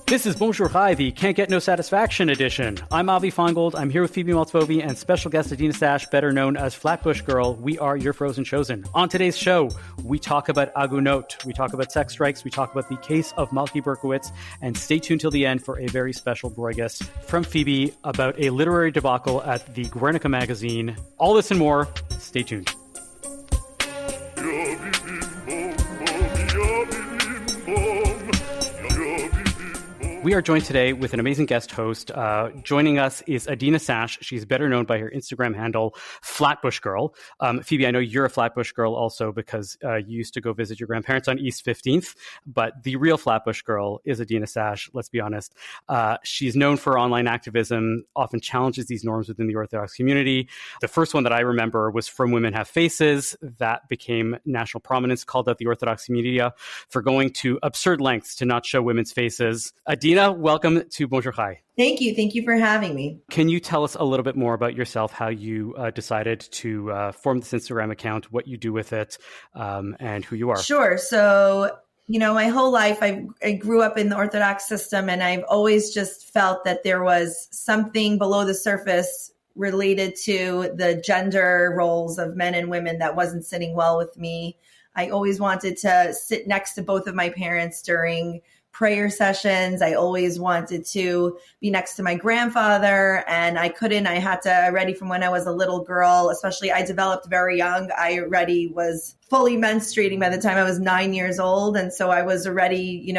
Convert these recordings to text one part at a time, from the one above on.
This is Bonjour Chai, the Can't Get No Satisfaction edition. I'm Avi Feingold. I'm here with Phoebe Maltzbovi and special guest Adina Sash, better known as Flatbush Girl. We are your frozen chosen. On today's show, we talk about agunot, we talk about sex strikes, we talk about the case of Malky Berkowitz, and stay tuned till the end for a very special broigus from Phoebe about a literary debacle at the Guernica magazine. All this and more. Stay tuned. We are joined today with an amazing guest host. Joining us is Adina Sash. She's better known by her Instagram handle, Flatbush Girl. Phoebe, I know you're a Flatbush Girl also because you used to go visit your grandparents on East 15th, but the real Flatbush Girl is Adina Sash, let's be honest. She's known for online activism, often challenges these norms within the Orthodox community. The first one that I remember was From Women Have Faces. That became national prominence, called out the Orthodox media for going to absurd lengths to not show women's faces. Adina, welcome to Bonjour Chai. Thank you. Thank you for having me. Can you tell us a little bit more about yourself, how you decided to form this Instagram account, what you do with it, and who you are? Sure. So, my whole life, I grew up in the Orthodox system, and I've always just felt that there was something below the surface related to the gender roles of men and women that wasn't sitting well with me. I always wanted to sit next to both of my parents during prayer sessions. I always wanted to be next to my grandfather, and I couldn't. I had to already from when I was a little girl, especially I developed very young. I already was fully menstruating by the time I was 9 years old. And so I was already,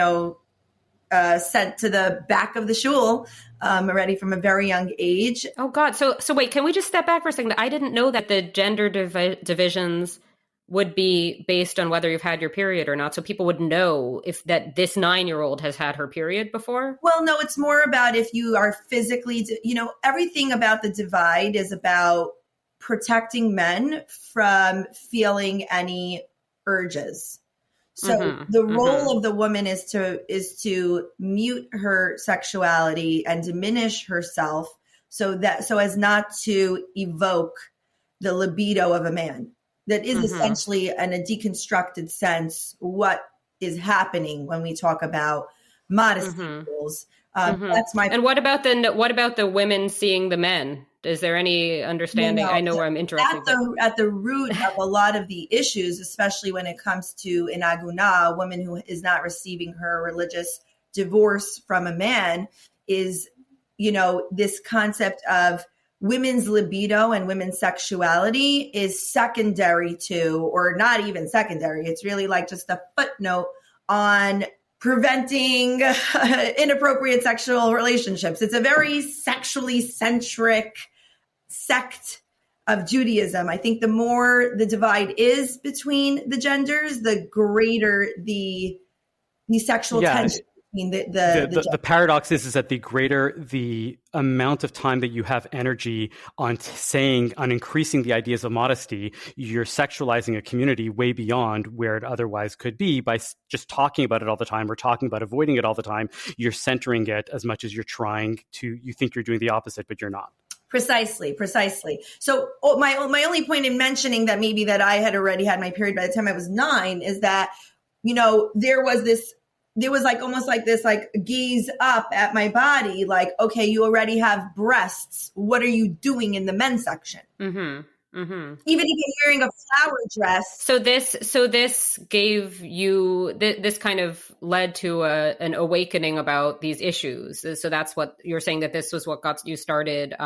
sent to the back of the shul already from a very young age. Oh God. So wait, can we just step back for a second? I didn't know that the gender divisions would be based on whether you've had your period or not. So people would know if that this 9-year-old has had her period before? Well, no, it's more about if you are physically, everything about the divide is about protecting men from feeling any urges. So the role of the woman is to mute her sexuality and diminish herself so as not to evoke the libido of a man. That is essentially, in a deconstructed sense, what is happening when we talk about modesty rules. That's my. And what about the women seeing the men? Is there any understanding? No, I know where I'm interested. At the root of a lot of the issues, especially when it comes to an agunah, a woman who is not receiving her religious divorce from a man, is this concept of women's libido and women's sexuality is secondary to, or not even secondary. It's really like just a footnote on preventing inappropriate sexual relationships. It's a very sexually centric sect of Judaism. I think the more the divide is between the genders, the greater the sexual tension. The paradox is that the greater the amount of time that you have energy on increasing the ideas of modesty, you're sexualizing a community way beyond where it otherwise could be by just talking about it all the time or talking about avoiding it all the time. You're centering it as much as you're you think you're doing the opposite, but you're not. Precisely. So my only point in mentioning that maybe that I had already had my period by the time I was 9 is that, there was almost like this gaze up at my body, like, okay, you already have breasts. What are you doing in the men's section? Even if you're wearing a flower dress. So this gave you, this kind of led to an awakening about these issues. So that's what you're saying, that this was what got you started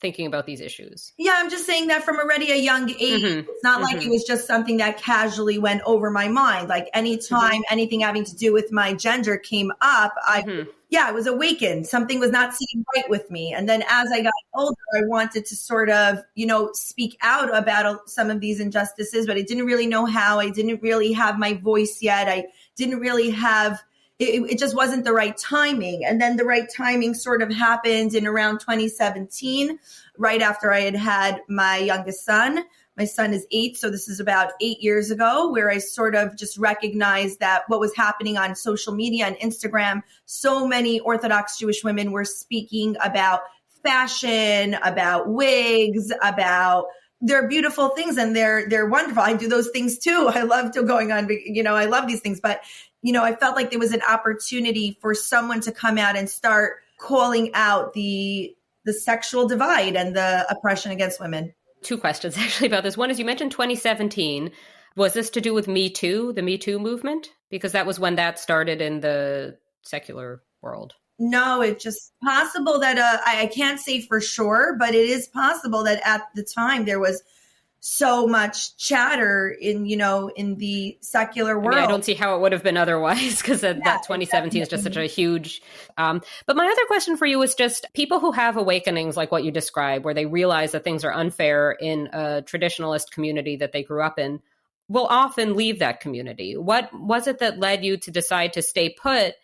thinking about these issues. Yeah, I'm just saying that from already a young age. It's not like it was just something that casually went over my mind. Like anytime anything having to do with my gender came up, I was awakened. Something was not sitting right with me. And then as I got older, I wanted to sort of, speak out about some of these injustices, but I didn't really know how. I didn't really have my voice yet. I didn't really have it just wasn't the right timing. And then the right timing sort of happened in around 2017, right after I had my youngest son. My son is 8. So this is about 8 years ago, where I sort of just recognized that what was happening on social media and Instagram, so many Orthodox Jewish women were speaking about fashion, about wigs, about they're beautiful things and they're wonderful. I do those things too. I love going on, I love these things, but I felt like there was an opportunity for someone to come out and start calling out the sexual divide and the oppression against women. 2 questions actually about this. One is, you mentioned 2017. Was this to do with Me Too, the Me Too movement? Because that was when that started in the secular world. No, it's just possible that I can't say for sure, but it is possible that at the time there was so much chatter in the secular world. I don't see how it would have been otherwise, because that 2017 is just such a huge. But my other question for you is just people who have awakenings like what you described, where they realize that things are unfair in a traditionalist community that they grew up in, will often leave that community. What was it that led you to decide to stay put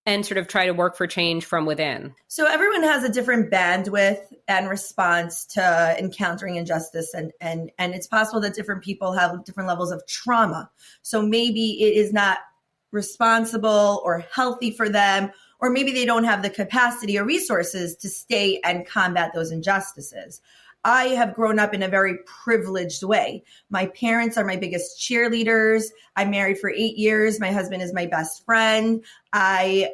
and sort of try to work for change from within? So everyone has a different bandwidth and response to encountering injustice. And it's possible that different people have different levels of trauma. So maybe it is not responsible or healthy for them, or maybe they don't have the capacity or resources to stay and combat those injustices. I have grown up in a very privileged way. My parents are my biggest cheerleaders. I'm married for 8 years. My husband is my best friend. I,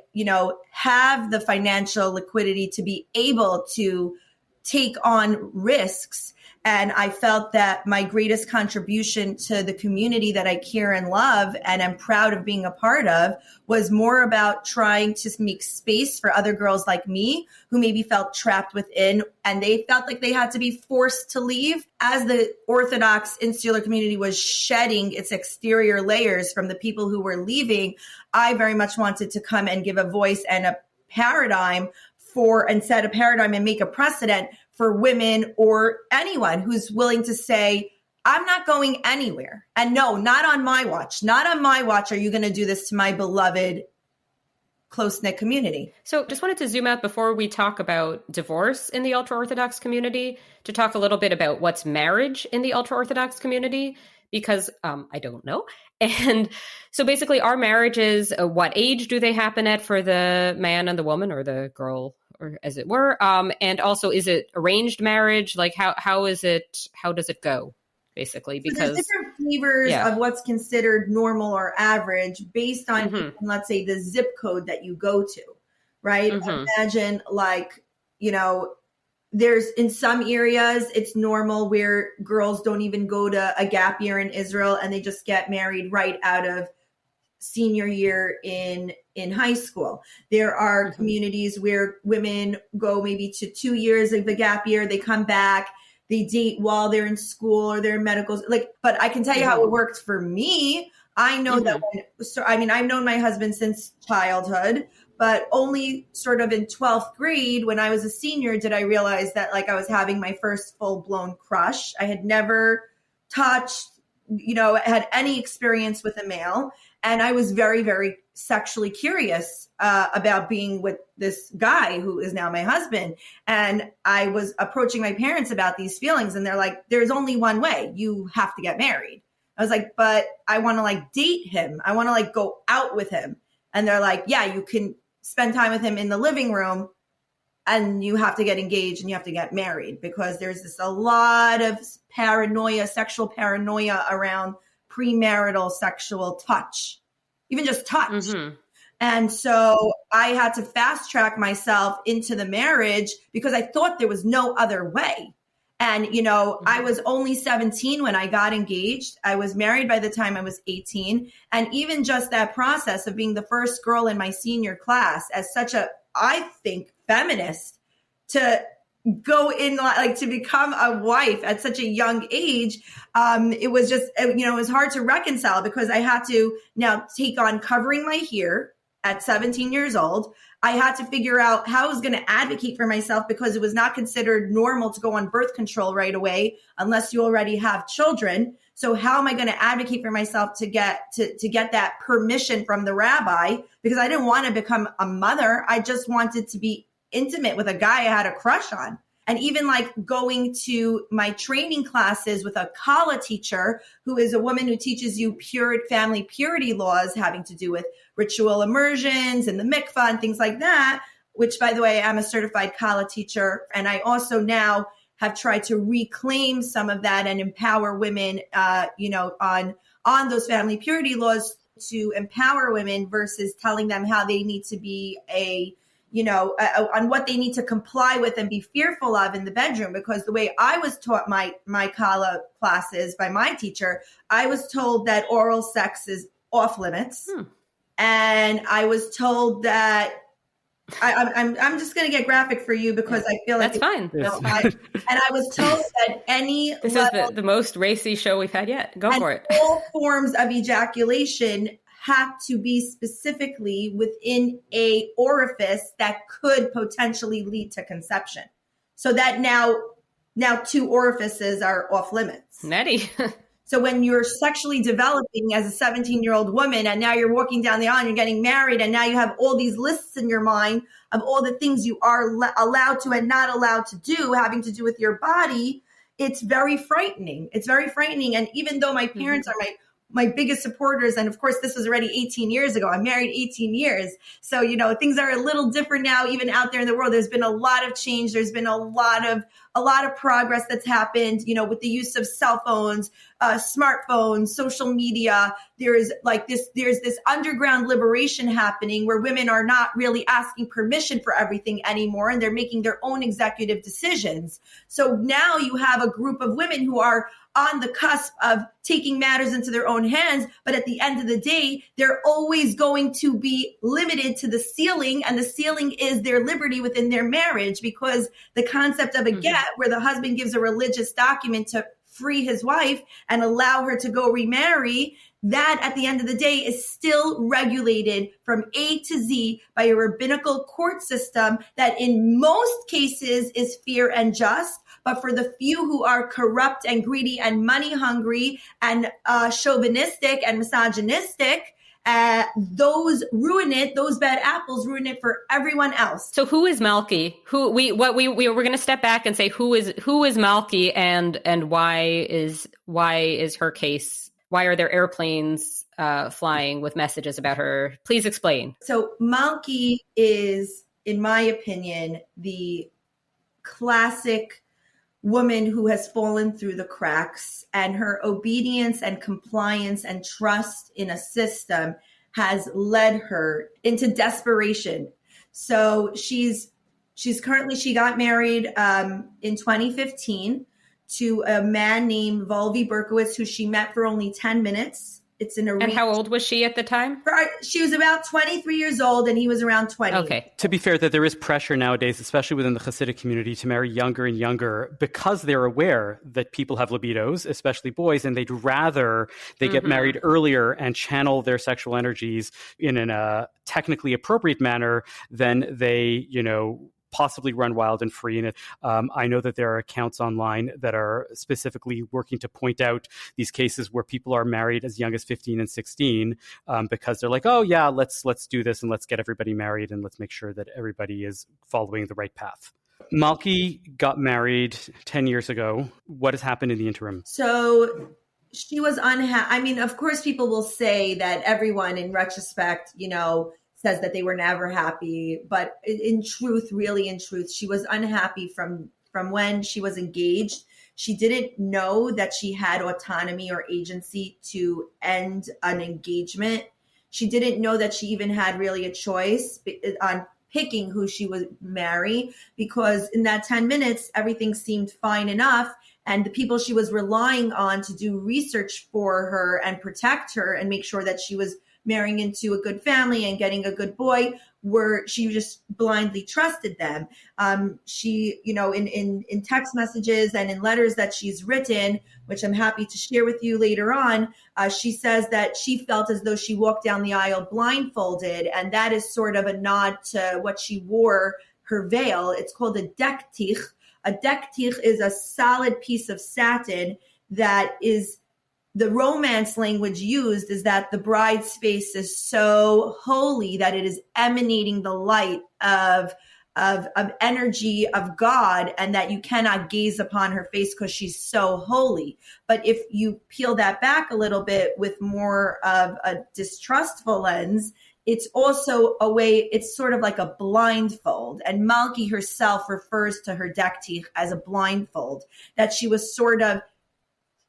have the financial liquidity to be able to take on risks. And I felt that my greatest contribution to the community that I care and love and am proud of being a part of was more about trying to make space for other girls like me who maybe felt trapped within, and they felt like they had to be forced to leave. As the Orthodox insular community was shedding its exterior layers from the people who were leaving, I very much wanted to come and give a voice and a paradigm and set a paradigm and make a precedent for women or anyone who's willing to say, I'm not going anywhere. And no, not on my watch. Not on my watch are you going to do this to my beloved close-knit community. So just wanted to zoom out before we talk about divorce in the ultra-Orthodox community to talk a little bit about what's marriage in the ultra-Orthodox community, because I don't know. And so basically our marriages, what age do they happen at for the man and the woman, or the girl, or as it were? And also, is it arranged marriage? Like how does it go, basically? Because so there's different flavors of what's considered normal or average based on, let's say, the zip code that you go to, right? Imagine there's in some areas it's normal where girls don't even go to a gap year in Israel and they just get married right out of senior year in high school. There are communities where women go maybe to 2 years of the gap year, they come back, they date while they're in school or they're in medical. But I can tell you how it worked for me. I know that I've known my husband since childhood, but only sort of in 12th grade when I was a senior did I realize that I was having my first full-blown crush. I had never touched, had any experience with a male. And I was very, very sexually curious about being with this guy who is now my husband. And I was approaching my parents about these feelings. And they're like, there's only one way. You have to get married. I was like, but I want to date him. I want to go out with him. And they're like, yeah, you can spend time with him in the living room and you have to get engaged and you have to get married, because there's a lot of paranoia, sexual paranoia around premarital sexual touch, even just touch. And so I had to fast track myself into the marriage because I thought there was no other way. And, I was only 17 when I got engaged. I was married by the time I was 18. And even just that process of being the first girl in my senior class as such a, I think, feminist, to go in, to become a wife at such a young age, it was just, it was hard to reconcile because I had to now take on covering my hair at 17 years old. I had to figure out how I was going to advocate for myself because it was not considered normal to go on birth control right away unless you already have children. So how am I going to advocate for myself to get that permission from the rabbi? Because I didn't want to become a mother. I just wanted to be intimate with a guy I had a crush on. And even going to my training classes with a Kala teacher, who is a woman who teaches you family purity laws having to do with ritual immersions and the mikvah and things like that, which, by the way, I'm a certified Kala teacher. And I also now have tried to reclaim some of that and empower women, on those family purity laws to empower women versus telling them how they need to be on what they need to comply with and be fearful of in the bedroom. Because the way I was taught my Kala classes by my teacher, I was told that oral sex is off limits. And I was told that I'm just going to get graphic for you because I feel like that's fine. And I was told that this is the most racy show we've had yet. Go for it. All forms of ejaculation have to be specifically within a orifice that could potentially lead to conception. So that now 2 orifices are off limits. Nettie. So when you're sexually developing as a 17-year-old woman, and now you're walking down the aisle and you're getting married, and now you have all these lists in your mind of all the things you are allowed to and not allowed to do, having to do with your body, it's very frightening. It's very frightening. And even though my parents are my biggest supporters, and of course, this was already 18 years ago. I'm married 18 years. So, things are a little different now, even out there in the world. There's been a lot of change. There's been a lot of progress that's happened, with the use of cell phones, smartphones, social media. There's this underground liberation happening where women are not really asking permission for everything anymore, and they're making their own executive decisions. So now you have a group of women who are on the cusp of taking matters into their own hands. But at the end of the day, they're always going to be limited to the ceiling, and the ceiling is their liberty within their marriage, because the concept of a get, where the husband gives a religious document to free his wife and allow her to go remarry, that at the end of the day is still regulated from A to Z by a rabbinical court system that in most cases is fair and just. But for the few who are corrupt and greedy and money hungry and chauvinistic and misogynistic, those ruin it. Those bad apples ruin it for everyone else. So who is Malky? We're going to step back and say who is Malky, and why is her case? Why are there airplanes flying with messages about her? Please explain. So Malky is, in my opinion, the classic woman who has fallen through the cracks, and her obedience and compliance and trust in a system has led her into desperation. So she got married in 2015 to a man named Malky Berkowitz, who she met for only 10 minutes. It's an arranged. And how old was she at the time? She was about 23 years old, and he was around 20. Okay. To be fair, that there is pressure nowadays, especially within the Hasidic community, to marry younger and younger because they're aware that people have libidos, especially boys, and they'd rather they get married earlier and channel their sexual energies in a technically appropriate manner than they, possibly run wild and free. And I know that there are accounts online that are specifically working to point out these cases where people are married as young as 15 and 16 because they're like, oh yeah, let's do this and let's get everybody married and let's make sure that everybody is following the right path. Malky got married 10 years ago. What has happened in the interim? So she was unhappy. I mean, of course, people will say that everyone in retrospect, says that they were never happy. But in truth, she was unhappy from when she was engaged. She didn't know that she had autonomy or agency to end an engagement. She didn't know that she even had really a choice on picking who she would marry, because in that 10 minutes, everything seemed fine enough. And the people she was relying on to do research for her and protect her and make sure that she was marrying into a good family and getting a good boy, she just blindly trusted them. She, in text messages and in letters that she's written, which I'm happy to share with you later on, she says that she felt as though she walked down the aisle blindfolded. And that is sort of a nod to what she wore, her veil. It's called a dektich. A dektich is a solid piece of satin that is, the Romance language used is that the bride's face is so holy that it is emanating the light of energy of God, and that you cannot gaze upon her face because she's so holy. But if you peel that back a little bit with more of a distrustful lens, it's also a way, it's sort of like a blindfold. And Malky herself refers to her dektich as a blindfold, that she was sort of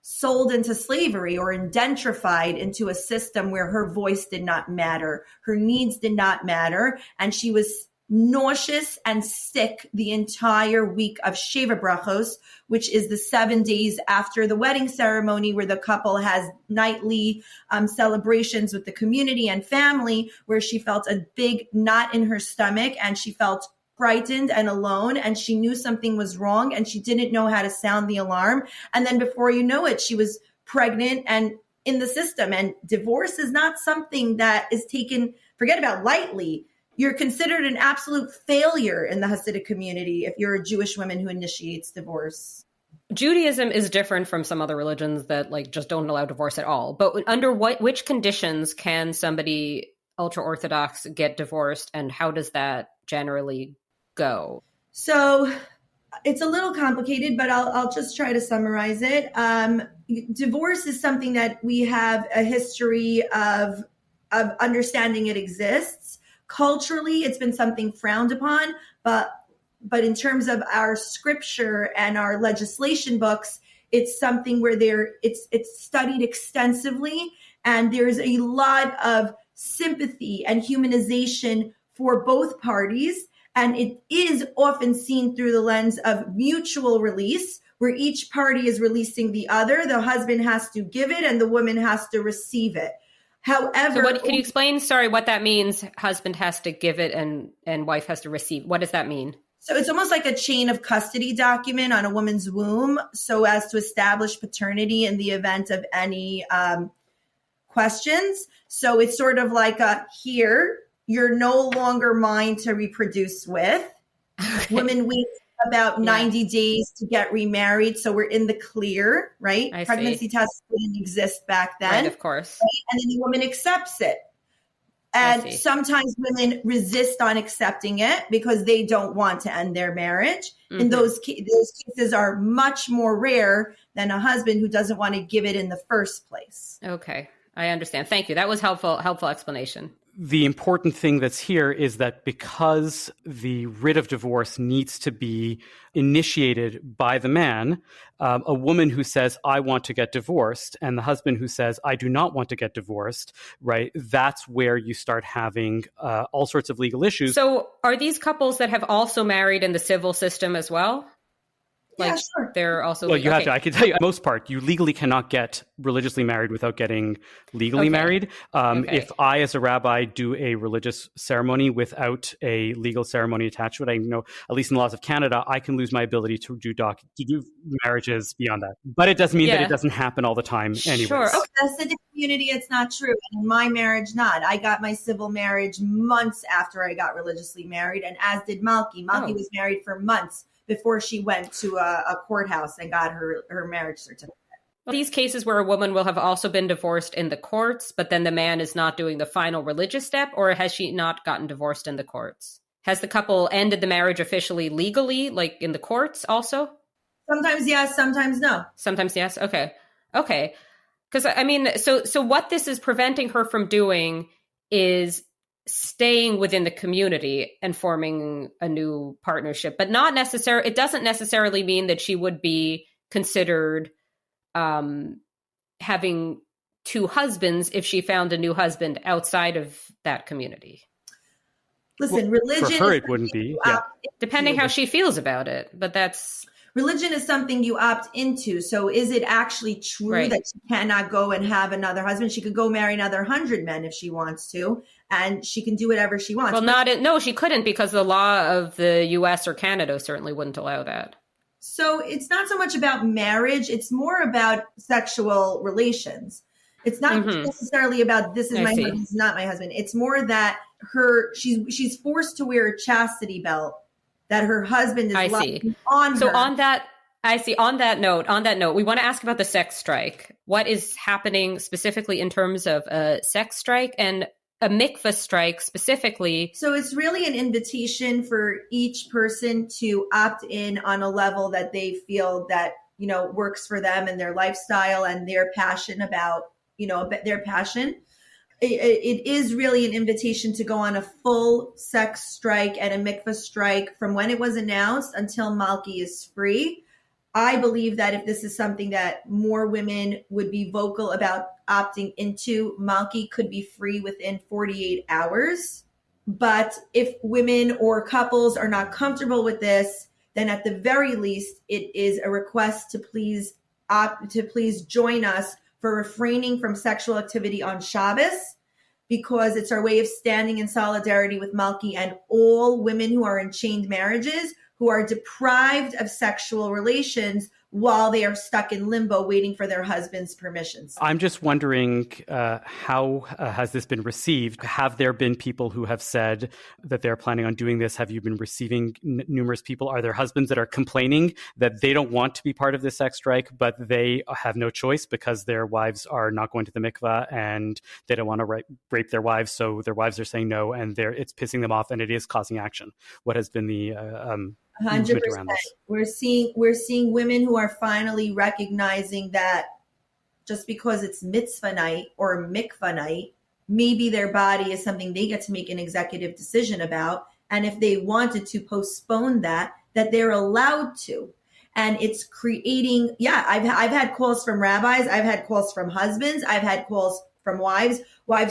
sold into slavery or indentified into a system where her voice did not matter, her needs did not matter, and she was nauseous and sick the entire week of Sheva Brachos, which is the 7 days after the wedding ceremony, where the couple has nightly celebrations with the community and family, where she felt a big knot in her stomach and she felt frightened and alone, and she knew something was wrong and she didn't know how to sound the alarm. And then before you know it, she was pregnant and in the system. And divorce is not something that is taken, forget about lightly. You're considered an absolute failure in the Hasidic community if you're a Jewish woman who initiates divorce. Judaism is different from some other religions that like just don't allow divorce at all. But under which conditions can somebody ultra-Orthodox get divorced, and how does that generally go? So it's a little complicated, but I'll just try to summarize it. Divorce is something that we have a history of understanding it exists. Culturally, it's been something frowned upon, but in terms of our scripture and our legislation books, it's something where it's studied extensively, and there's a lot of sympathy and humanization for both parties. And it is often seen through the lens of mutual release, where each party is releasing the other. The husband has to give it and the woman has to receive it. However, so can you explain, what that means? Husband has to give it and wife has to receive. What does that mean? So it's almost like a chain of custody document on a woman's womb, so as to establish paternity in the event of any questions. So it's sort of like here, you're no longer mine to reproduce with. Okay. Women wait about 90 days to get remarried. So we're in the clear, right? Pregnancy tests didn't exist back then. Right, of course. Right? And then the woman accepts it. And sometimes women resist on accepting it because they don't want to end their marriage. Mm-hmm. And those cases are much more rare than a husband who doesn't want to give it in the first place. Okay. I understand. Thank you. That was helpful explanation. The important thing that's here is that because the writ of divorce needs to be initiated by the man, a woman who says, I want to get divorced, and the husband who says, I do not want to get divorced, right? That's where you start having all sorts of legal issues. So are these couples that have also married in the civil system as well? Yeah, sure. They're also... Well, you have to. I can tell you, most part, you legally cannot get religiously married without getting legally married. If I, as a rabbi, do a religious ceremony without a legal ceremony attached to it, I know, at least in the laws of Canada, I can lose my ability to do marriages beyond that. But it doesn't mean that it doesn't happen all the time anyways. Sure. Okay. That's the community. It's not true. And in my marriage, not. I got my civil marriage months after I got religiously married, and as did Malky. Malky was married for months before she went to a courthouse and got her marriage certificate. Well, these cases where a woman will have also been divorced in the courts, but then the man is not doing the final religious step, or has she not gotten divorced in the courts? Has the couple ended the marriage officially legally, like in the courts also? Sometimes yes, sometimes no. Sometimes yes? Okay. Because I mean, so what this is preventing her from doing is staying within the community and forming a new partnership, but not necessarily, it doesn't necessarily mean that she would be considered having two husbands if she found a new husband outside of that community. Listen, religion... For her, it wouldn't be. Yeah. Depending how she feels about it, but that's... Religion is something you opt into. So is it actually true that she cannot go and have another husband? She could go marry another 100 men if she wants to, and she can do whatever she wants. Well, no, she couldn't, because the law of the US or Canada certainly wouldn't allow that. So it's not so much about marriage. It's more about sexual relations. It's not necessarily about this is my husband, this is not my husband. It's more that she's forced to wear a chastity belt that her husband is on her. So on that note, we want to ask about the sex strike. What is happening specifically in terms of a sex strike and a mikvah strike specifically? So it's really an invitation for each person to opt in on a level that they feel that, works for them and their lifestyle and their passion about, their passion. It is really an invitation to go on a full sex strike and a mikvah strike from when it was announced until Malky is free. I believe that if this is something that more women would be vocal about opting into, Malky could be free within 48 hours. But if women or couples are not comfortable with this, then at the very least, it is a request to please join us for refraining from sexual activity on Shabbos, because it's our way of standing in solidarity with Malky and all women who are in chained marriages who are deprived of sexual relations while they are stuck in limbo waiting for their husband's permissions. I'm just wondering, how has this been received? Have there been people who have said that they're planning on doing this? Have you been receiving numerous people? Are there husbands that are complaining that they don't want to be part of this sex strike, but they have no choice because their wives are not going to the mikvah and they don't want to rape their wives, so their wives are saying no, and it's pissing them off and it is causing action? What has been the 100%. We're seeing women who are finally recognizing that just because it's mitzvah night or mikvah night, maybe their body is something they get to make an executive decision about. And if they wanted to postpone that they're allowed to. And it's creating, I've had calls from rabbis, I've had calls from husbands, I've had calls from wives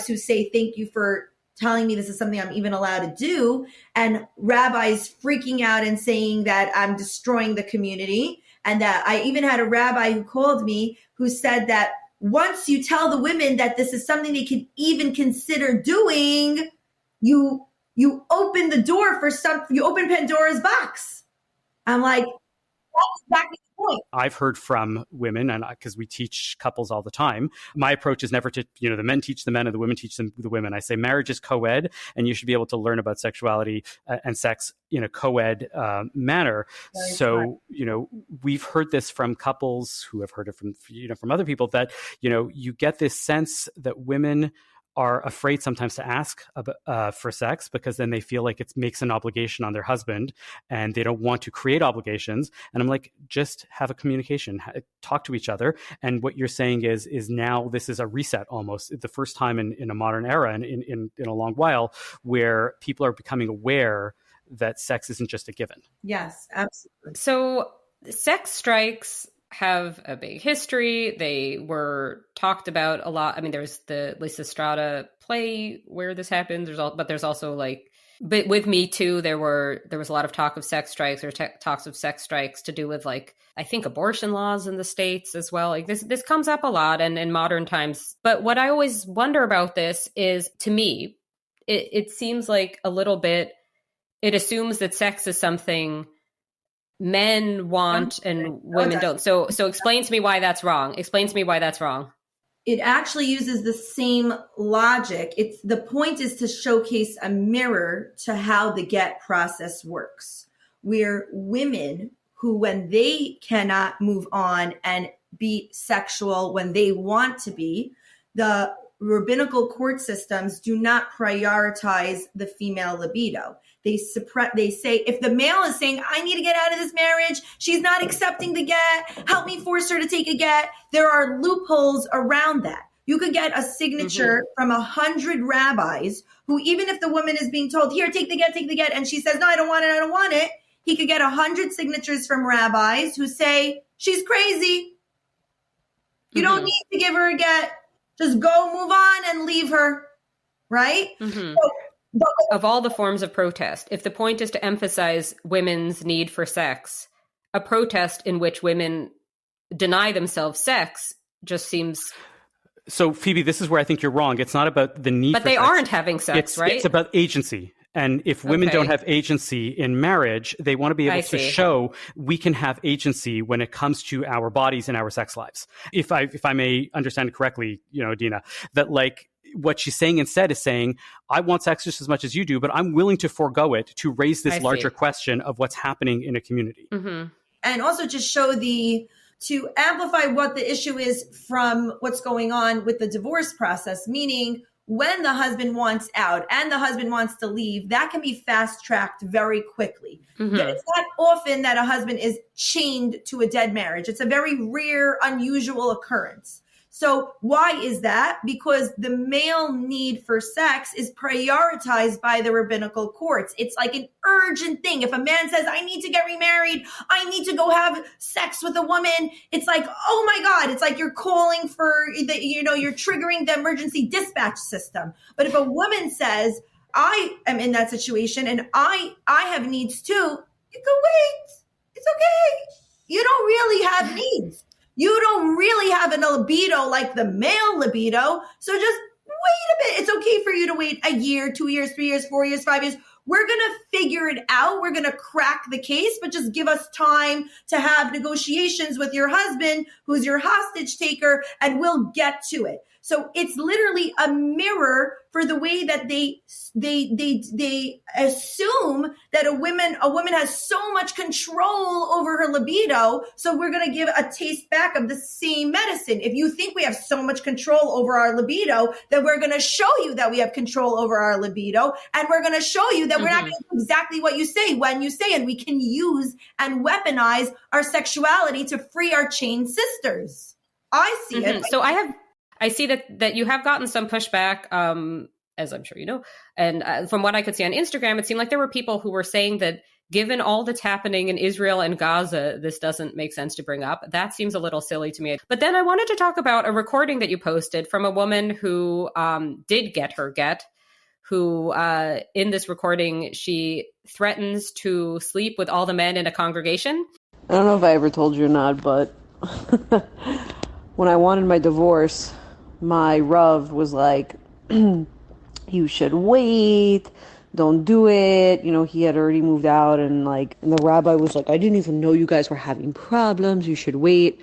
who say, thank you for telling me this is something I'm even allowed to do, and rabbis freaking out and saying that I'm destroying the community. And that I even had a rabbi who called me who said that once you tell the women that this is something they can even consider doing, you open the door you open Pandora's box. I'm like, that's exactly the point. I've heard from women, and because we teach couples all the time, my approach is never to, the men teach the men and the women teach the women. I say marriage is co-ed, and you should be able to learn about sexuality and sex in a co-ed manner. Very so, smart. We've heard this from couples who have heard it from other people that, you get this sense that women are afraid sometimes to ask for sex because then they feel like it makes an obligation on their husband and they don't want to create obligations. And I'm like, just have a communication, talk to each other. And what you're saying is now this is a reset almost, the first time in a modern era and in a long while where people are becoming aware that sex isn't just a given. Yes, absolutely. So sex strikes have a big history. They were talked about a lot. I mean, there's the Lysistrata play where this happens. But there's also but with Me Too, there was a lot of talk of sex strikes or talks of sex strikes to do with I think abortion laws in the States as well. Like this comes up a lot and in modern times. But what I always wonder about this is, to me, it seems like a little bit, it assumes that sex is something men want and women don't. So explain to me why that's wrong. It actually uses the same logic. The point is to showcase a mirror to how the get process works, where women who, when they cannot move on and be sexual when they want to be, the rabbinical court systems do not prioritize the female libido. They say, if the male is saying, I need to get out of this marriage, she's not accepting the get, help me force her to take a get, there are loopholes around that. You could get a signature from 100 rabbis who, even if the woman is being told, here, take the get, and she says, no, I don't want it, he could get 100 signatures from rabbis who say, she's crazy. You don't need to give her a get. Just go, move on, and leave her, right? Of all the forms of protest, if the point is to emphasize women's need for sex, a protest in which women deny themselves sex just seems... So, Phoebe, this is where I think you're wrong. It's not about the need for sex. But they aren't having sex, right? It's about agency. And if women don't have agency in marriage, they want to be able to show we can have agency when it comes to our bodies and our sex lives. If I may understand it correctly, Adina, that what she's saying instead is saying, I want sex just as much as you do, but I'm willing to forego it to raise this larger question of what's happening in a community. And also just show to amplify what the issue is from what's going on with the divorce process, meaning when the husband wants out and the husband wants to leave, that can be fast-tracked very quickly. It's not often that a husband is chained to a dead marriage. It's a very rare, unusual occurrence. So why is that? Because the male need for sex is prioritized by the rabbinical courts. It's like an urgent thing. If a man says, I need to get remarried, I need to go have sex with a woman, it's like, oh my God, it's like you're calling for the, you're triggering the emergency dispatch system. But if a woman says, I am in that situation and I have needs too, you go, wait, it's okay. You don't really have needs. You don't really have a libido like the male libido. So just wait a bit. It's okay for you to wait a year, 2 years, 3 years, 4 years, 5 years. We're going to figure it out. We're going to crack the case, but just give us time to have negotiations with your husband, who's your hostage taker, and we'll get to it. So it's literally a mirror for the way that they assume that a woman has so much control over her libido. So we're going to give a taste back of the same medicine. If you think we have so much control over our libido, then we're going to show you that we have control over our libido. And we're going to show you that we're not going to do exactly what you say when you say, and we can use and weaponize our sexuality to free our chained sisters. I see it. So I see that you have gotten some pushback, as I'm sure you know. And from what I could see on Instagram, it seemed like there were people who were saying that given all that's happening in Israel and Gaza, this doesn't make sense to bring up. That seems a little silly to me. But then I wanted to talk about a recording that you posted from a woman who did get her get, who in this recording, she threatens to sleep with all the men in a congregation. I don't know if I ever told you or not, but when I wanted my divorce, my Rav was like, you should wait, don't do it. He had already moved out, and the rabbi was like, I didn't even know you guys were having problems. You should wait.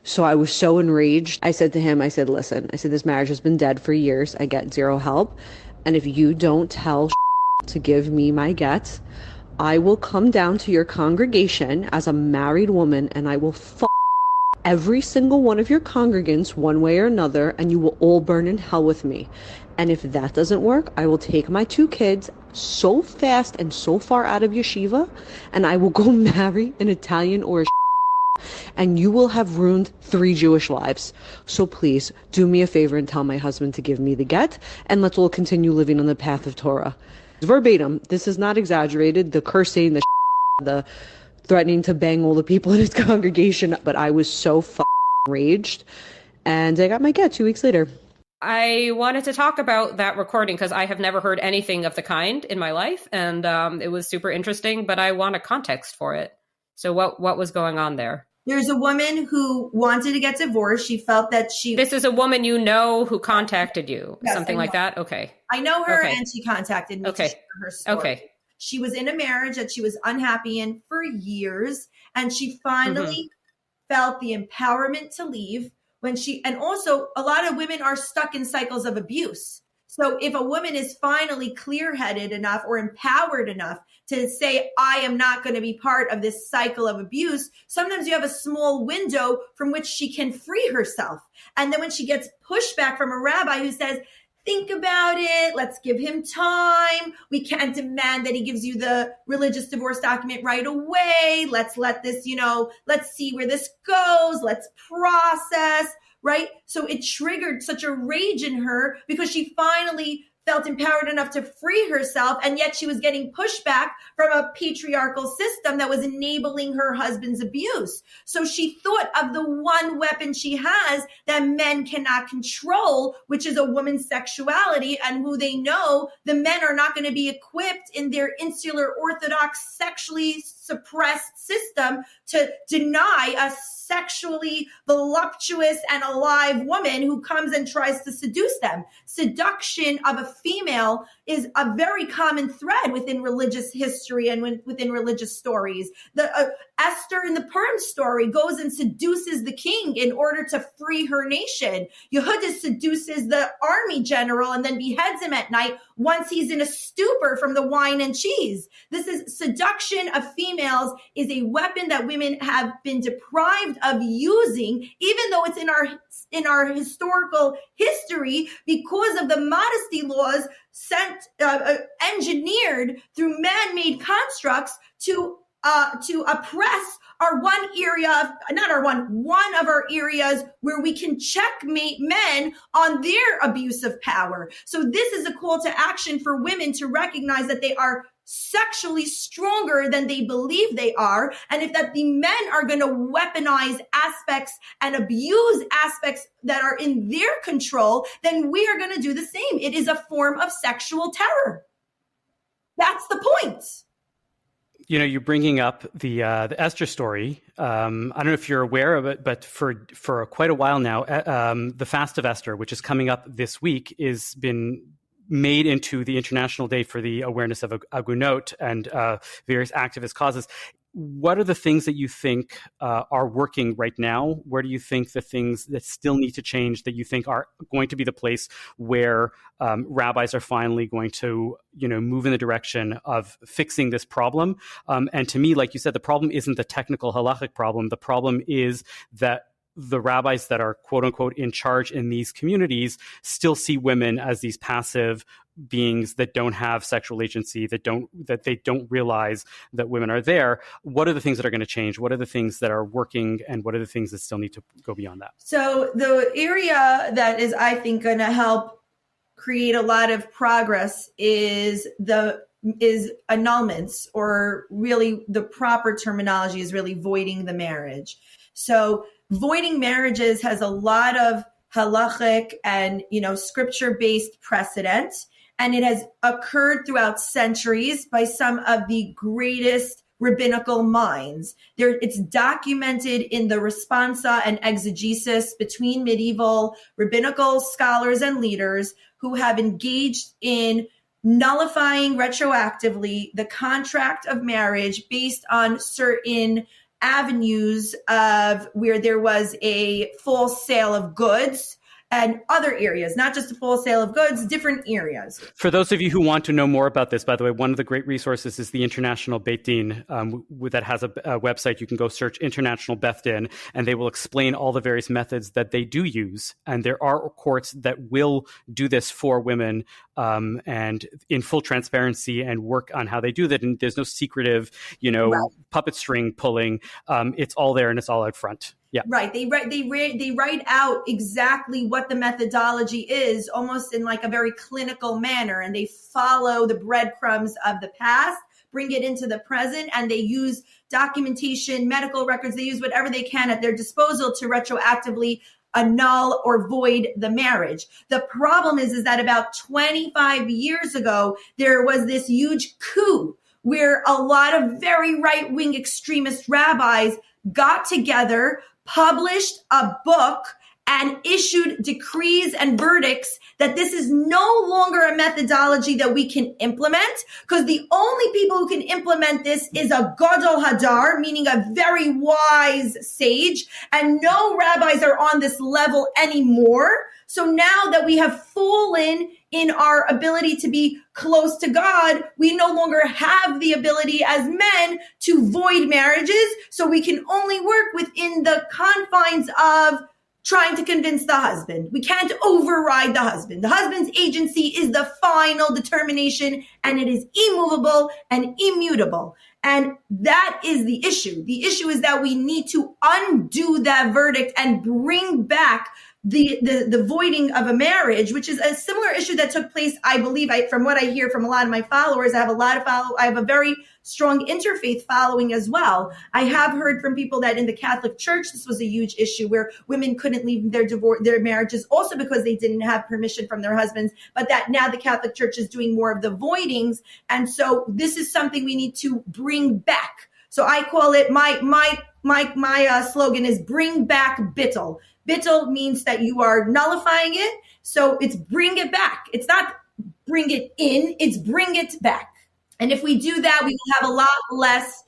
So I was so enraged. I said to him, listen, this marriage has been dead for years. I get zero help. And if you don't tell to give me my get, I will come down to your congregation as a married woman and I will every single one of your congregants one way or another, and you will all burn in hell with me. And if that doesn't work, I will take my 2 kids so fast and so far out of yeshiva, and I will go marry an Italian or a and you will have ruined 3 Jewish lives. So please do me a favor and tell my husband to give me the get, and let's all continue living on the path of Torah. Verbatim, this is not exaggerated, the cursing, the threatening to bang all the people in his congregation, but I was so enraged, and I got my get 2 weeks later. I wanted to talk about that recording because I have never heard anything of the kind in my life, and it was super interesting, but I want a context for it. So what was going on there? There's a woman who wanted to get divorced. She felt that This is a woman who contacted you, yes, something like that? Okay. I know her, and she contacted me to share her story. Okay. She was in a marriage that she was unhappy in for years, and she finally felt the empowerment to leave and also a lot of women are stuck in cycles of abuse. So if a woman is finally clear-headed enough or empowered enough to say, I am not going to be part of this cycle of abuse, sometimes you have a small window from which she can free herself. And then when she gets pushback from a rabbi who says, think about it, let's give him time. We can't demand that he gives you the religious divorce document right away. Let's let this, let's see where this goes. Let's process. Right? So it triggered such a rage in her because she finally felt empowered enough to free herself. And yet she was getting pushback from a patriarchal system that was enabling her husband's abuse. So she thought of the one weapon she has that men cannot control, which is a woman's sexuality, and who they know the men are not going to be equipped in their insular Orthodox sexually suppressed system to deny a sexually voluptuous and alive woman who comes and tries to seduce them. Seduction of a female is a very common thread within religious history and within religious stories. The Esther in the Purim story goes and seduces the king in order to free her nation. Yehuda seduces the army general and then beheads him at night once he's in a stupor from the wine and cheese. This is seduction of females is a weapon that women have been deprived of using, even though it's in our historical history, because of the modesty laws engineered through man-made constructs to oppress our one of our areas where we can checkmate men on their abuse of power. So this is a call to action for women to recognize that they are sexually stronger than they believe they are. And if that the men are going to weaponize aspects and abuse aspects that are in their control, then we are going to do the same. It is a form of sexual terror. That's the point. You know, you're bringing up the Esther story. I don't know if you're aware of it, but for quite a while now, the Fast of Esther, which is coming up this week, is been made into the International Day for the Awareness of Agunot and various activist causes. What are the things that you think are working right now? Where do you think the things that still need to change that you think are going to be the place where rabbis are finally going to, move in the direction of fixing this problem? And to me, like you said, the problem isn't the technical halachic problem. The problem is that the rabbis that are quote unquote in charge in these communities still see women as these passive beings that don't have sexual agency, that they don't realize that women are there. What are the things that are going to change? What are the things that are working, and what are the things that still need to go beyond that? So the area that is, I think, going to help create a lot of progress is annulments, or really the proper terminology is really voiding the marriage. So voiding marriages has a lot of halachic and, scripture-based precedent, and it has occurred throughout centuries by some of the greatest rabbinical minds. It's documented in the responsa and exegesis between medieval rabbinical scholars and leaders who have engaged in nullifying retroactively the contract of marriage based on certain avenues of where there was a false sale of goods, and other areas, not just a full sale of goods, different areas. For those of you who want to know more about this, by the way, one of the great resources is the International Beit Din that has a website. You can go search International Beit Din, and they will explain all the various methods that they do use. And there are courts that will do this for women and in full transparency and work on how they do that. And there's no secretive, puppet string pulling. It's all there and it's all out front. Yeah. Right. They write out exactly what the methodology is, almost in like a very clinical manner, and they follow the breadcrumbs of the past, bring it into the present, and they use documentation, medical records, they use whatever they can at their disposal to retroactively annul or void the marriage. The problem is that about 25 years ago, there was this huge coup where a lot of very right-wing extremist rabbis got together, published a book, and issued decrees and verdicts that this is no longer a methodology that we can implement, because the only people who can implement this is a gadol hadar, meaning a very wise sage, and no rabbis are on this level anymore. So now that we have fallen in our ability to be close to God, we no longer have the ability as men to void marriages. So we can only work within the confines of trying to convince the husband. We can't override the husband. The husband's agency is the final determination, and it is immovable and immutable. And that is the issue. The issue is that we need to undo that verdict and bring back the voiding of a marriage, which is a similar issue that took place, I believe, from what I hear from a lot of my followers. I have a very strong interfaith following as well. I have heard from people that in the Catholic Church, this was a huge issue where women couldn't leave their marriages also because they didn't have permission from their husbands, but that now the Catholic Church is doing more of the voidings. And so this is something we need to bring back. So I call it, my slogan is bring back bittul. Bittul means that you are nullifying it. So it's bring it back. It's not bring it in, it's bring it back. And if we do that, we will have a lot less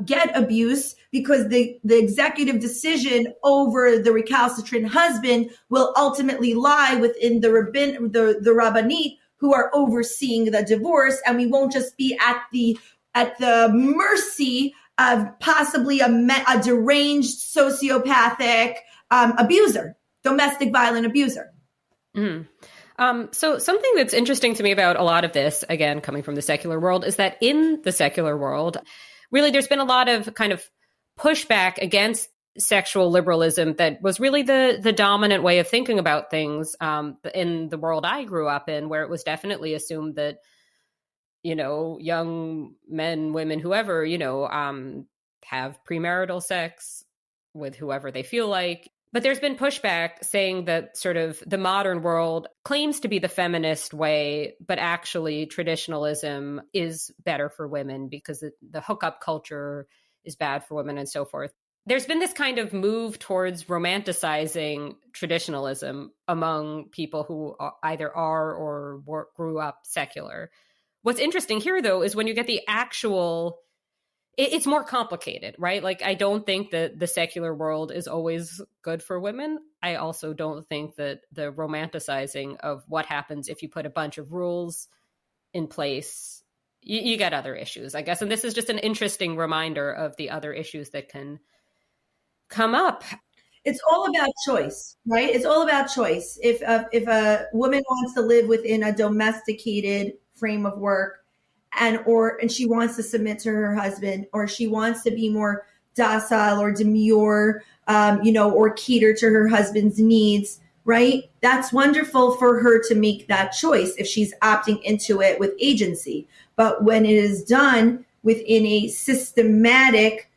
get abuse, because the executive decision over the recalcitrant husband will ultimately lie within the rabbanit who are overseeing the divorce. And we won't just be at the mercy of possibly a deranged sociopathic abuser, domestic violent abuser. Mm. So something that's interesting to me about a lot of this, again, coming from the secular world, is that in the secular world, really there's been a lot of kind of pushback against sexual liberalism that was really the dominant way of thinking about things in the world I grew up in, where it was definitely assumed that, young men, women, whoever, have premarital sex with whoever they feel like. But there's been pushback saying that sort of the modern world claims to be the feminist way, but actually traditionalism is better for women because the hookup culture is bad for women and so forth. There's been this kind of move towards romanticizing traditionalism among people who either are or grew up secular. What's interesting here, though, is when you get the actual, it's more complicated, right? Like, I don't think that the secular world is always good for women. I also don't think that the romanticizing of what happens if you put a bunch of rules in place, you get other issues, I guess. And this is just an interesting reminder of the other issues that can come up. It's all about choice, right? It's all about choice. If a woman wants to live within a domesticated frame of work and she wants to submit to her husband, or she wants to be more docile or demure, or cater to her husband's needs, right? That's wonderful for her to make that choice if she's opting into it with agency. But when it is done within a systematic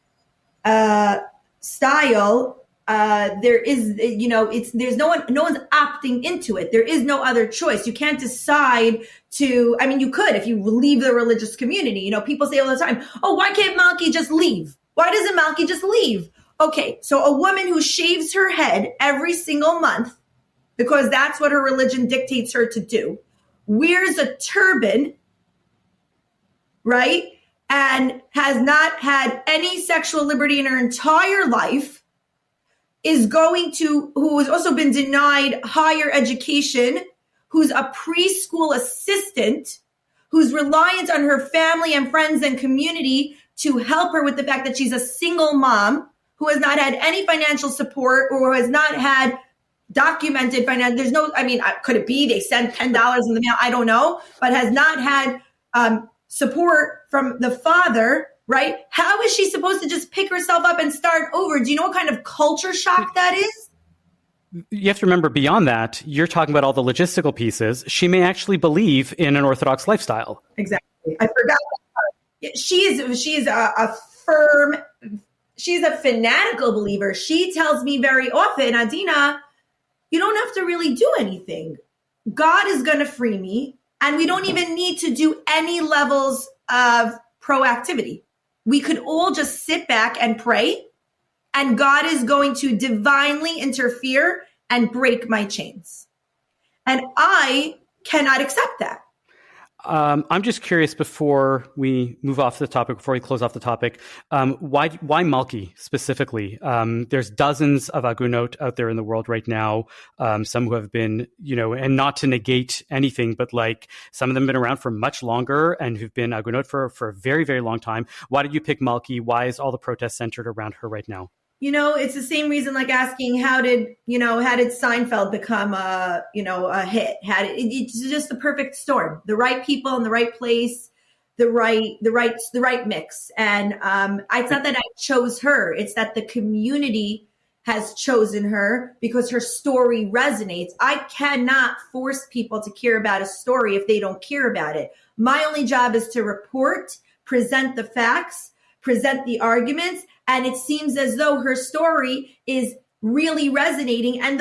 style, there's no one's opting into it. There is no other choice. You can't decide you could if you leave the religious community. People say all the time, oh, why can't Malky just leave? Why doesn't Malky just leave? Okay, so a woman who shaves her head every single month, because that's what her religion dictates her to do, wears a turban, right? And has not had any sexual liberty in her entire life, who has also been denied higher education, who's a preschool assistant, who's reliant on her family and friends and community to help her with the fact that she's a single mom who has not had any financial support or has not had documented financial. Could it be they send $10 in the mail? I don't know, but has not had support from the father, right? How is she supposed to just pick herself up and start over? Do you know what kind of culture shock that is? You have to remember, beyond that, you're talking about all the logistical pieces. She may actually believe in an Orthodox lifestyle. Exactly. I forgot that part. She's a fanatical believer. She tells me very often, Adina, you don't have to really do anything. God is going to free me. And we don't even need to do any levels of proactivity. We could all just sit back and pray, and God is going to divinely interfere and break my chains. And I cannot accept that. I'm just curious, before we move off the topic, before we close off the topic, why Malky specifically? There's dozens of agunot out there in the world right now. Some who have been, and not to negate anything, but like some of them have been around for much longer and who've been agunot for a very, very long time. Why did you pick Malky? Why is all the protest centered around her right now? It's the same reason like asking how did Seinfeld become a hit? It's just the perfect storm, the right people in the right place, the right mix. And it's not that I chose her. It's that the community has chosen her because her story resonates. I cannot force people to care about a story if they don't care about it. My only job is to report, present the facts, present the arguments. And it seems as though her story is really resonating, and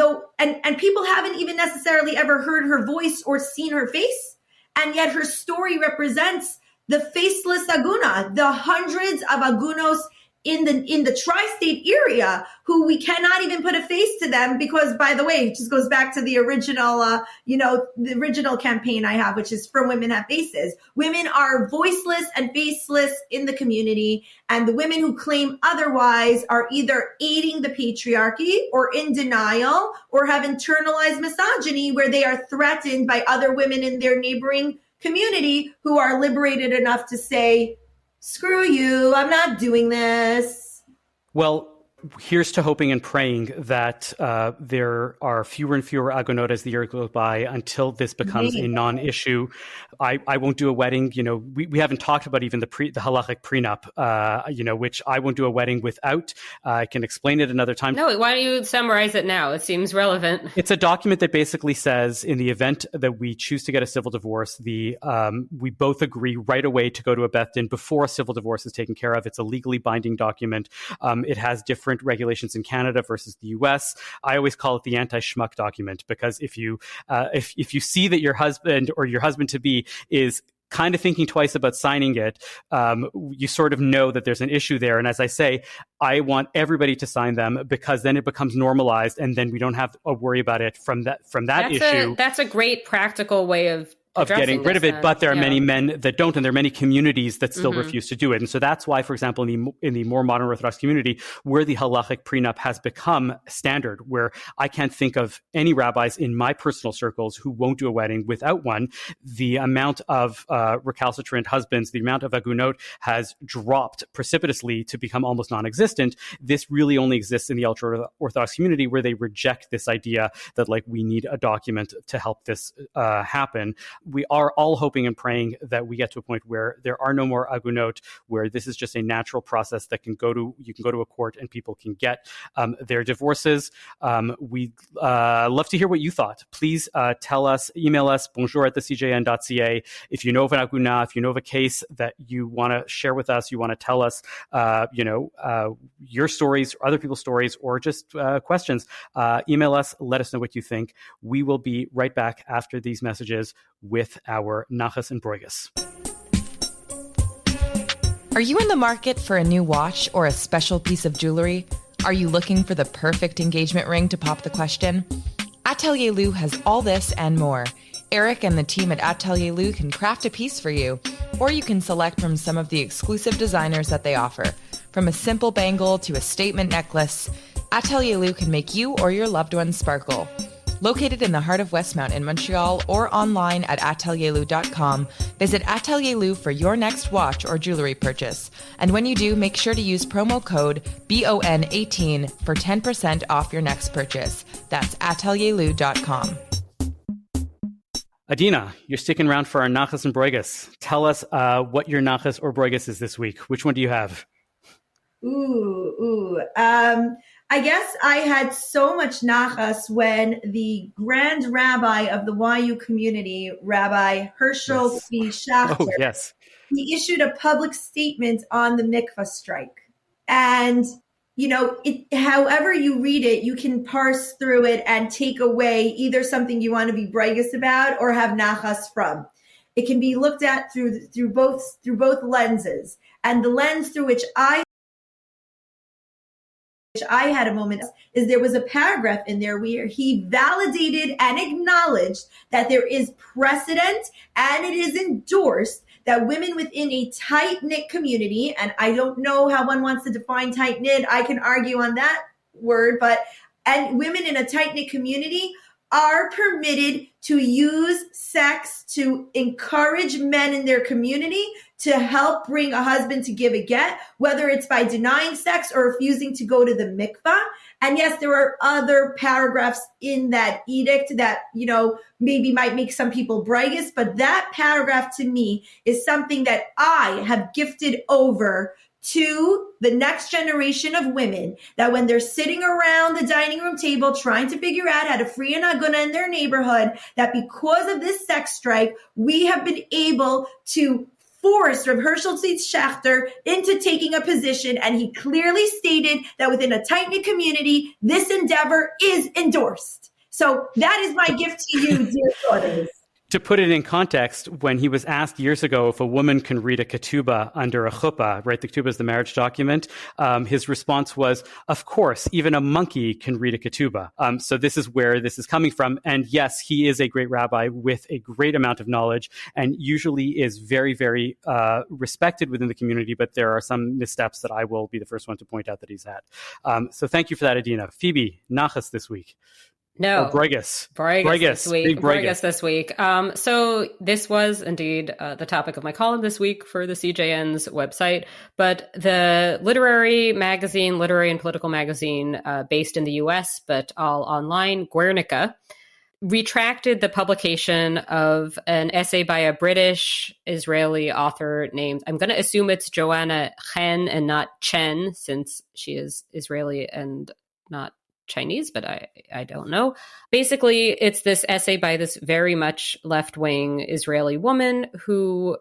people haven't even necessarily ever heard her voice or seen her face. And yet her story represents the faceless agunah, the hundreds of agunos in the tri-state area who we cannot even put a face to them because, by the way, it just goes back to the original, the original campaign I have, which is From Women Have Faces. Women are voiceless and faceless in the community, and the women who claim otherwise are either aiding the patriarchy or in denial or have internalized misogyny where they are threatened by other women in their neighboring community who are liberated enough to say, screw you, I'm not doing this. Well, Here's to hoping and praying that there are fewer and fewer agunot as the year goes by until this becomes a non-issue. I won't do a wedding. We haven't talked about even the halachic prenup, which I won't do a wedding without. I can explain it another time. No, why don't you summarize it now? It seems relevant. It's a document that basically says in the event that we choose to get a civil divorce, we both agree right away to go to a Beth Din before a civil divorce is taken care of. It's a legally binding document. It has different regulations in Canada versus the US. I always call it the anti-schmuck document, because if you see that your husband or your husband-to-be is kind of thinking twice about signing it, you sort of know that there's an issue there. And as I say, I want everybody to sign them, because then it becomes normalized, and then we don't have to worry about it from that issue. That's a great practical way of getting rid of it, but there are many men that don't, and there are many communities that still refuse to do it. And so that's why, for example, in the more modern Orthodox community, where the halachic prenup has become standard, where I can't think of any rabbis in my personal circles who won't do a wedding without one, the amount of recalcitrant husbands, the amount of agunot has dropped precipitously to become almost non-existent. This really only exists in the ultra-Orthodox community, where they reject this idea that we need a document to help this happen. We are all hoping and praying that we get to a point where there are no more agunot, where this is just a natural process that you can go to a court and people can get their divorces. We'd love to hear what you thought. Please tell us, email us, bonjour@thecjn.ca. If you know of an agunah, if you know of a case that you want to share with us, you want to tell us, your stories, or other people's stories, or just questions, email us, let us know what you think. We will be right back after these messages with our Nachas and Broigas. Are you in the market for a new watch or a special piece of jewelry? Are you looking for the perfect engagement ring to pop the question? Atelier Lou has all this and more. Eric and the team at Atelier Lou can craft a piece for you, or you can select from some of the exclusive designers that they offer. From a simple bangle to a statement necklace, Atelier Lou can make you or your loved ones sparkle. Located in the heart of Westmount in Montreal, or online at atelierlou.com, visit Atelier Lou for your next watch or jewelry purchase. And when you do, make sure to use promo code BON18 for 10% off your next purchase. That's atelierlou.com. Adina, you're sticking around for our Nachas and Broigas. Tell us what your Nachas or Broigas is this week. Which one do you have? I guess I had so much nachas when the grand rabbi of the YU community, Rabbi Herschel C. Schachter, he issued a public statement on the mikvah strike. And, however you read it, you can parse through it and take away either something you want to be brightest about or have nachas from. It can be looked at through both lenses. And the lens through which I had a moment is there was a paragraph in there where he validated and acknowledged that there is precedent and it is endorsed that women within a tight-knit community, and I don't know how one wants to define tight-knit, I can argue on that word, and women in a tight-knit community are permitted to use sex to encourage men in their community to help bring a husband to give a get, whether it's by denying sex or refusing to go to the mikvah. And yes, there are other paragraphs in that edict that, maybe might make some people brightest, but that paragraph to me is something that I have gifted over to the next generation of women, that when they're sitting around the dining room table trying to figure out how to free an agunah in their neighborhood, that because of this sex strike, we have been able to force Reb Herschel Schachter into taking a position, and he clearly stated that within a tight-knit community, this endeavor is endorsed. So that is my gift to you, dear daughters. To put it in context, when he was asked years ago if a woman can read a ketubah under a chuppah, right? The ketubah is the marriage document. His response was, of course, even a monkey can read a ketubah. So this is where this is coming from. And yes, he is a great rabbi with a great amount of knowledge and usually is very, very respected within the community. But there are some missteps that I will be the first one to point out that he's had. So thank you for that, Adina. Phoebe, nachas this week. No. Brigus. Brigus this week. Big Brigus this week. So this was indeed the topic of my column this week for the CJN's website. But the literary and political magazine based in the US, but all online, Guernica, retracted the publication of an essay by a British Israeli author named, I'm going to assume it's Joanna Chen and not Chen, since she is Israeli and not Chinese, but I don't know. Basically, it's this essay by this very much left-wing Israeli woman who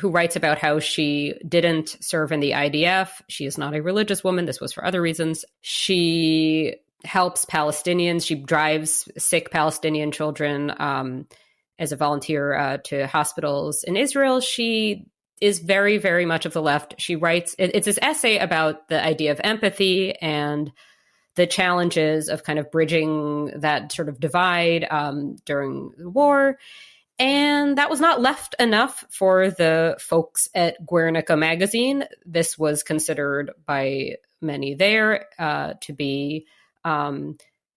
writes about how she didn't serve in the IDF. She is not a religious woman. This was for other reasons. She helps Palestinians. She drives sick Palestinian children as a volunteer to hospitals in Israel. She is very, very much of the left. She writes, it's this essay about the idea of empathy and the challenges of kind of bridging that sort of divide during the war. And that was not left enough for the folks at Guernica magazine. This was considered by many there to be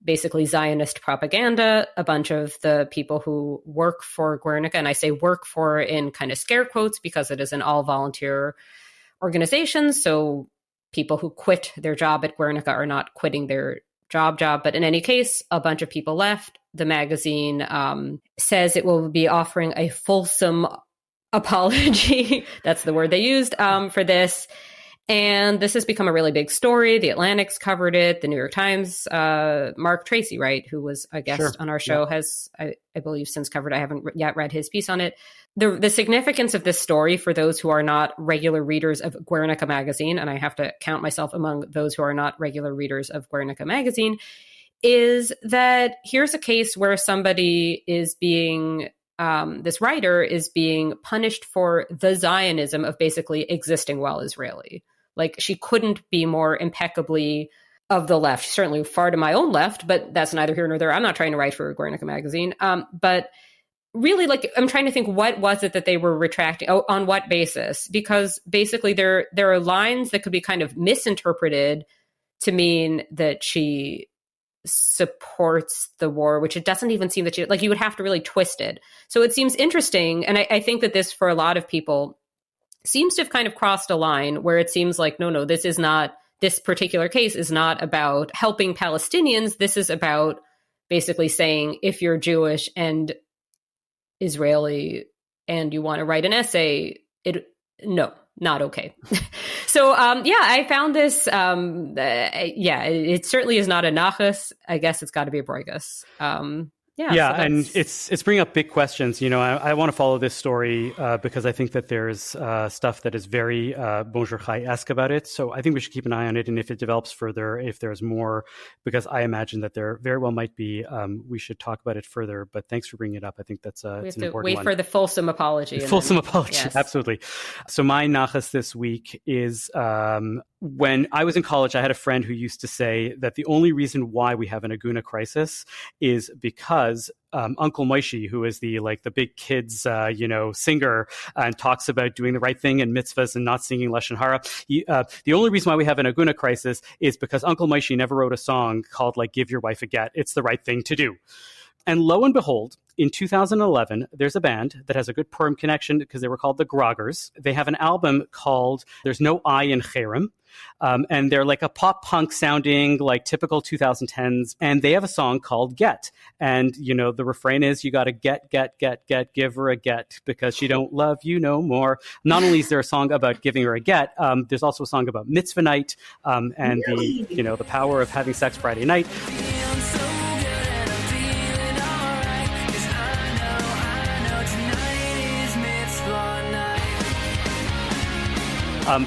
basically Zionist propaganda. A bunch of the people who work for Guernica, and I say work for in kind of scare quotes because it is an all-volunteer organization, so people who quit their job at Guernica are not quitting their job. But in any case, a bunch of people left. The magazine says it will be offering a fulsome apology. That's the word they used for this. And this has become a really big story. The Atlantic's covered it. The New York Times, Mark Tracy, right, who was a guest on our show, has, I believe, since covered. I haven't yet read his piece on it. The significance of this story for those who are not regular readers of Guernica magazine, and I have to count myself among those who are not regular readers of Guernica magazine, is that here's a case where somebody is being this writer is being punished for the Zionism of basically existing while Israeli. Like, she couldn't be more impeccably of the left. She's certainly far to my own left, but that's neither here nor there. I'm not trying to write for Guernica magazine. But really, like, I'm trying to think, what was it that they were retracting? Oh, on what basis? Because basically there are lines that could be kind of misinterpreted to mean that she supports the war, which it doesn't even seem that she, like, you would have to really twist it. So it seems interesting. And I think that this, for a lot of people, seems to have kind of crossed a line where it seems like, no, this is not, this particular case is not about helping Palestinians. This is about basically saying, if you're Jewish and Israeli and you want to write an essay, no, not okay. So, I found this, it certainly is not a nachas. I guess it's got to be a brigus. So and it's bringing up big questions. You know, I want to follow this story because I think that there's stuff that is very Bonjour Chai-esque about it. So I think we should keep an eye on it. And if it develops further, if there's more, because I imagine that there very well might be, we should talk about it further. But thanks for bringing it up. I think that's it's an important one. Wait for the fulsome apology. Yes. Absolutely. So my nachas this week is when I was in college, I had a friend who used to say that the only reason why we have an agunah crisis is because Uncle Moishi, who is the big kids, singer, and talks about doing the right thing and mitzvahs and not singing Lashon Hara. The only reason why we have an agunah crisis is because Uncle Moishi never wrote a song called "Give Your Wife a Get." It's the right thing to do. And lo and behold, in 2011, there's a band that has a good Purim connection because they were called the Groggers. They have an album called There's No I in Cherem. And they're like a pop punk sounding, like typical 2010s. And they have a song called Get. And, the refrain is, you got to get, give her a get because she don't love you no more. Not only is there a song about giving her a get, there's also a song about mitzvah night and the power of having sex Friday night.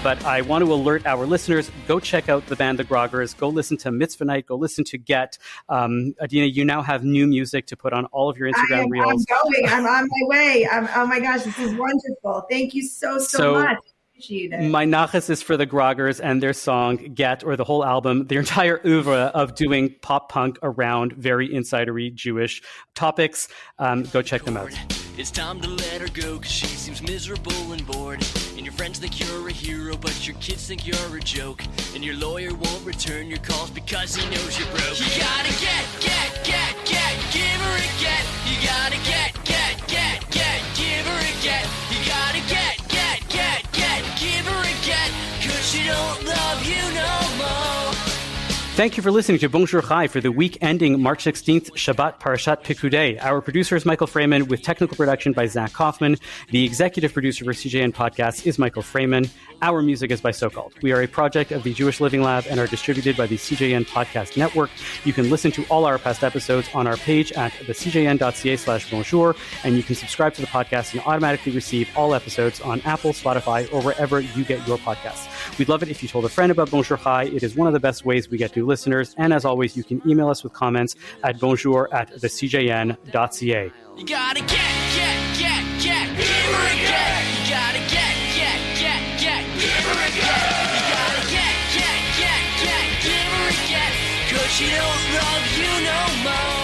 But I want to alert our listeners, go check out the band The Groggers, go listen to Mitzvah Night, go listen to Get. Adina, you now have new music to put on all of your Instagram reels. I'm on my way. Oh my gosh, this is wonderful. Thank you so much. Appreciate it. My nachas is for The Groggers and their song Get, or the whole album, their entire oeuvre of doing pop punk around very insidery Jewish topics. Go check them out. It's time to let her go, cause she seems miserable and bored. And your friends think you're a hero, but your kids think you're a joke. And your lawyer won't return your calls because he knows you're broke. You gotta get, give her a get. You gotta get, give her a get. You gotta get, give her a get. Cause she don't love you no more. Thank you for listening to Bonjour Chai for the week ending March 16th, Shabbat Parashat Pikudei. Our producer is Michael Freeman with technical production by Zach Kaufman. The executive producer for CJN Podcast is Michael Freeman. Our music is by So-Called. We are a project of the Jewish Living Lab and are distributed by the CJN Podcast Network. You can listen to all our past episodes on our page at thecjn.ca/bonjour, and you can subscribe to the podcast and automatically receive all episodes on Apple, Spotify, or wherever you get your podcasts. We'd love it if you told a friend about Bonjour Chai. It is one of the best ways we get new listeners. And as always, you can email us with comments at bonjour@thecjn.ca. You gotta get, give her a get. You gotta get, give her a get. You gotta get, give her a get. 'Cause she don't love you no more.